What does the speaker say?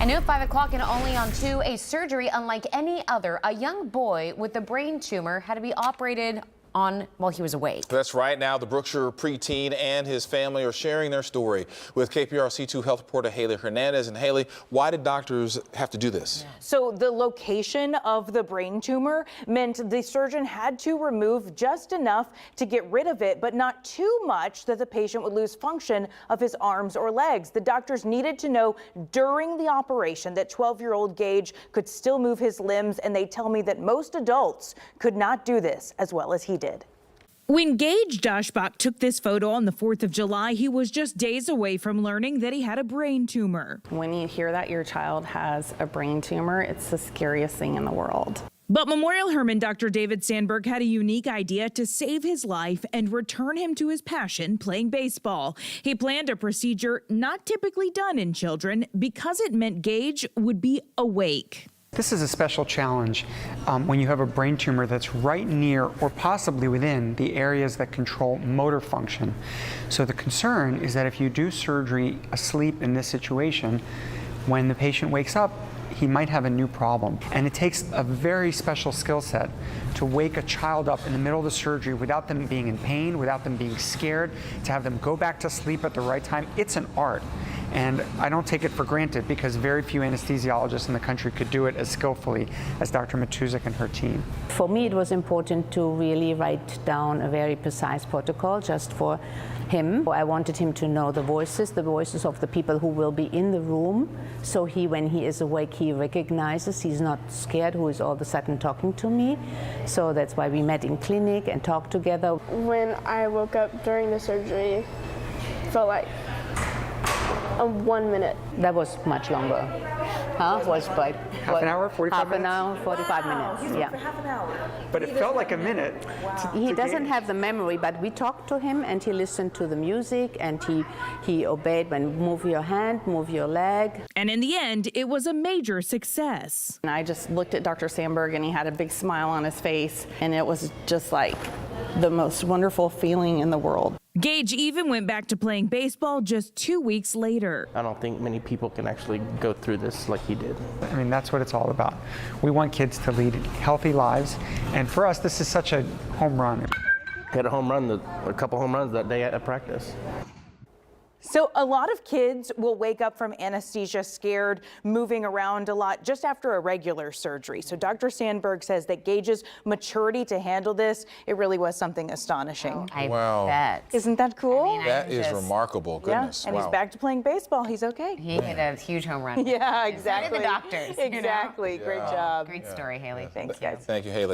And new at 5 o'clock and only on 2, a surgery unlike any other. A young boy with a brain tumor had to be operated on while he was awake. That's right. Now the Brookshire preteen and his family are sharing their story with KPRC2 health reporter Haley Hernandez. And Haley, why did doctors have to do this? So the location of the brain tumor meant the surgeon had to remove just enough to get rid of it, but not too much that the patient would lose function of his arms or legs. The doctors needed to know during the operation that 12-year-old Gage could still move his limbs, and they tell me that most adults could not do this as well as he did. When Gage Doshbach took this photo on the 4th of July, he was just days away from learning that he had a brain tumor. When you hear that your child has a brain tumor, it's the scariest thing in the world. But Memorial Hermann Dr. David Sandberg had a unique idea to save his life and return him to his passion, playing baseball. He planned a procedure not typically done in children because it meant Gage would be awake. This is a special challenge when you have a brain tumor that's right near or possibly within the areas that control motor function. So the concern is that if you do surgery asleep in this situation, when the patient wakes up, he might have a new problem. And it takes a very special skill set to wake a child up in the middle of the surgery without them being in pain, without them being scared, to have them go back to sleep at the right time. It's an art. And I don't take it for granted because very few anesthesiologists in the country could do it as skillfully as Dr. Matuszek and her team. For me, it was important to really write down a very precise protocol just for him. I wanted him to know the voices of the people who will be in the room. So when he is awake, he recognizes, he's not scared who is all of a sudden talking to me. So that's why we met in clinic and talked together. When I woke up during the surgery, it felt like 1 minute. That was much longer. Was like half an hour, 45 minutes? Half an hour, 45 minutes, yeah. Half an hour. But it felt like a minute. He doesn't have the memory, but we talked to him and he listened to the music and he obeyed when move your hand, move your leg. And in the end, it was a major success. And I just looked at Dr. Sandberg and he had a big smile on his face, and it was just like the most wonderful feeling in the world. Gage even went back to playing baseball just 2 weeks later. I don't think many people can actually go through this like he did. I mean, that's what it's all about. We want kids to lead healthy lives, and for us, this is such a home run. He had a couple home runs that day at practice. So a lot of kids will wake up from anesthesia scared, moving around a lot just after a regular surgery. So Dr. Sandberg says that Gage's maturity to handle this, it really was something astonishing. Wow. Bet. Isn't that cool? That is remarkable. Goodness. Yeah, and wow. he's back to playing baseball. He's okay. He hit a huge home run. Yeah, exactly. So did the doctors. Exactly. You know? Great job. Great story, Haley. Thanks, guys. Thank you, Haley.